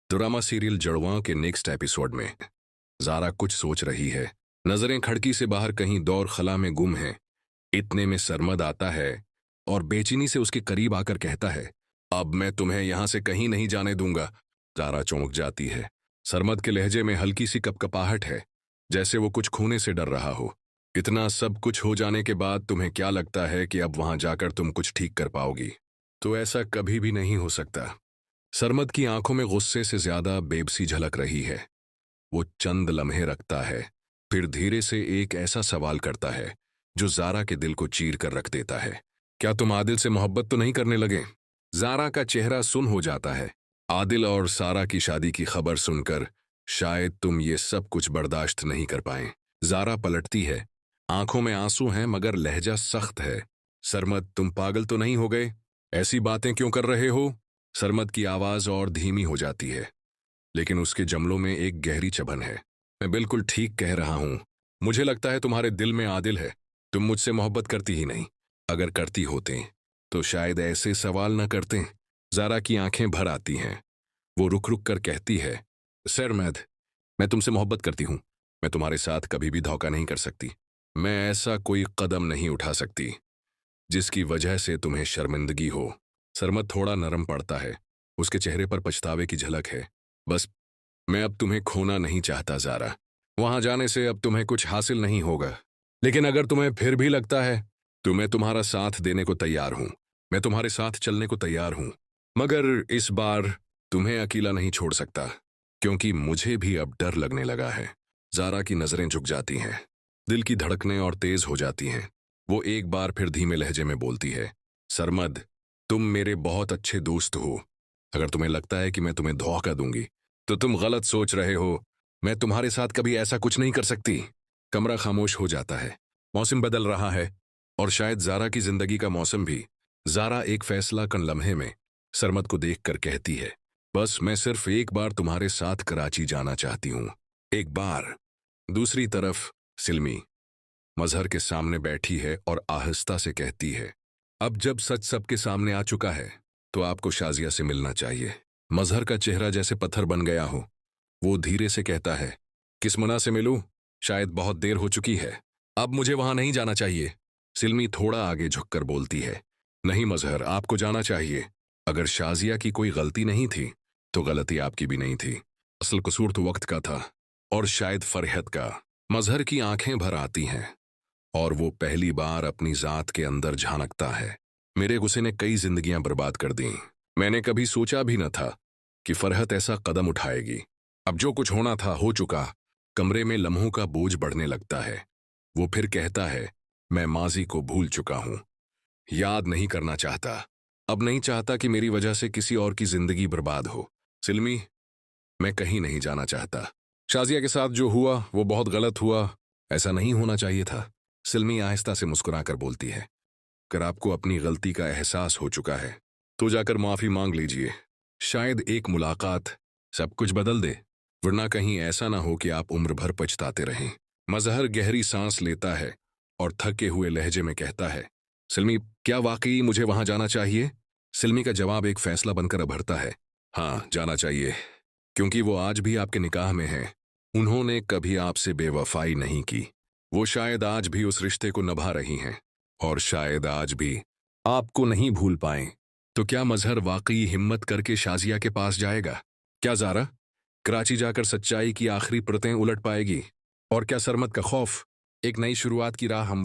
Drama serial जड़वां के next episode में Zara कुछ सोच रही है। नजरें खिड़की से बाहर कहीं दौर खला में गुम हैं। इतने में सरमद आता है और बेचैनी से उसके करीब आकर कहता है, अब मैं तुम्हें यहां से कहीं नहीं जाने दूंगा। जारा चौंक जाती है। सरमद के लहजे में हल्की सी कपकपाहट है, जैसे वो कुछ खोने से डर रहा हो। इतना सब कुछ हो जाने के बाद तुम्हें क्या लगता है कि अब वहां जाकर तुम कुछ ठीक कर पाओगी? तो ऐसा कभी भी नहीं हो सकता। सरमद की आंखों में गुस्से से ज्यादा बेबसी झलक रही है। वो चंद लम्हे रखता है, फिर धीरे से एक ऐसा सवाल करता है जो जारा के दिल को चीर कर रख देता है। क्या तुम आदिल से मोहब्बत तो नहीं करने लगे? जारा का चेहरा सुन हो जाता है। आदिल और सारा की शादी की खबर सुनकर शायद तुम ये सब कुछ बर्दाश्त नहीं कर पाए। जारा पलटती है। आंखों में आंसू हैं मगर लहजा सख्त है। सरमद, तुम पागल तो नहीं हो गए? ऐसी बातें क्यों कर रहे हो? सरमद की आवाज और धीमी हो जाती है, लेकिन उसके जमलों में एक गहरी चुभन है। मैं बिल्कुल ठीक कह रहा हूं। मुझे लगता है तुम्हारे दिल में आदिल है। तुम मुझसे मोहब्बत करती ही नहीं। अगर करती होते तो शायद ऐसे सवाल न करते। जारा की आंखें भर आती हैं। वो रुक रुक कर कहती है, सरमद, मैं तुमसे मोहब्बत करती हूं। मैं तुम्हारे साथ कभी भी धोखा नहीं कर सकती। मैं ऐसा कोई कदम नहीं उठा सकती जिसकी वजह से तुम्हें शर्मिंदगी हो। सरमद थोड़ा नरम पड़ता है। उसके चेहरे पर पछतावे की झलक है। बस, मैं अब तुम्हें खोना नहीं चाहता जारा। वहां जाने से अब तुम्हें कुछ हासिल नहीं होगा। लेकिन अगर तुम्हें फिर भी लगता है तो मैं तुम्हारा साथ देने को तैयार हूं। मैं तुम्हारे साथ चलने को तैयार हूं। मगर इस बार तुम्हें अकेला नहीं छोड़ सकता, क्योंकि मुझे भी अब डर लगने लगा है। जारा की नजरें झुक जाती हैं। दिल की धड़कनें और तेज हो जाती हैं। वो एक बार फिर धीमे लहजे में बोलती है, सरमद, तुम मेरे बहुत अच्छे दोस्त हो। अगर तुम्हें लगता है कि मैं तुम्हें धोखा दूंगी तो तुम गलत सोच रहे हो। मैं तुम्हारे साथ कभी ऐसा कुछ नहीं कर सकती। कमरा खामोश हो जाता है। मौसम बदल रहा है और शायद जारा की जिंदगी का मौसम भी। जारा एक फैसला कन लम्हे में सरमद को देखकर कहती है, बस मैं सिर्फ एक बार तुम्हारे साथ कराची जाना चाहती हूं। एक बार। दूसरी तरफ सिल्मी मजहर के सामने बैठी है और आहिस्ता से कहती है, अब जब सच सबके सामने आ चुका है तो आपको शाजिया से मिलना चाहिए। मजहर का चेहरा जैसे पत्थर बन गया हो। वो धीरे से कहता है, किस मुना से मिलूं? शायद बहुत देर हो चुकी है। अब मुझे वहां नहीं जाना चाहिए। सिल्मी थोड़ा आगे झुककर बोलती है, नहीं मजहर, आपको जाना चाहिए। अगर शाजिया की कोई गलती नहीं थी तो गलती आपकी भी नहीं थी। असल कसूर तो वक्त का था, और शायद फरहत का। मजहर की आंखें भर आती हैं और वो पहली बार अपनी जात के अंदर झांकता है। मेरे गुस्से ने कई जिंदगियां बर्बाद कर दी। मैंने कभी सोचा भी न था कि फरहत ऐसा कदम उठाएगी। अब जो कुछ होना था हो चुका। कमरे में लम्हों का बोझ बढ़ने लगता है। वो फिर कहता है, मैं माजी को भूल चुका हूं। याद नहीं करना चाहता। अब नहीं चाहता कि मेरी वजह से किसी और की जिंदगी बर्बाद हो। सिल्मी, मैं कहीं नहीं जाना चाहता। शाजिया के साथ जो हुआ वो बहुत गलत हुआ। ऐसा नहीं होना चाहिए था। सिल्मी आहिस्ता से मुस्कुराकर बोलती है, अगर आपको अपनी गलती का एहसास हो चुका है तो जाकर माफी मांग लीजिए। शायद एक मुलाकात सब कुछ बदल दे, वरना कहीं ऐसा ना हो कि आप उम्र भर पछताते रहें। मजहर गहरी सांस लेता है और थके हुए लहजे में कहता है, सिल्मी, क्या वाकई मुझे वहां जाना चाहिए? सिल्मी का जवाब एक फैसला बनकर उभरता है, हाँ, जाना चाहिए, क्योंकि वो आज भी आपके निकाह में हैं। उन्होंने कभी आपसे बेवफाई नहीं की। वो शायद आज भी उस रिश्ते को निभा रही हैं, और शायद आज भी आपको नहीं भूल पाए। तो क्या मजहर वाकई हिम्मत करके शाजिया के पास जाएगा? क्या जारा कराची जाकर सच्चाई की आखिरी परतें उलट पाएगी? और क्या सरमद का खौफ एक नई शुरुआत की राह हम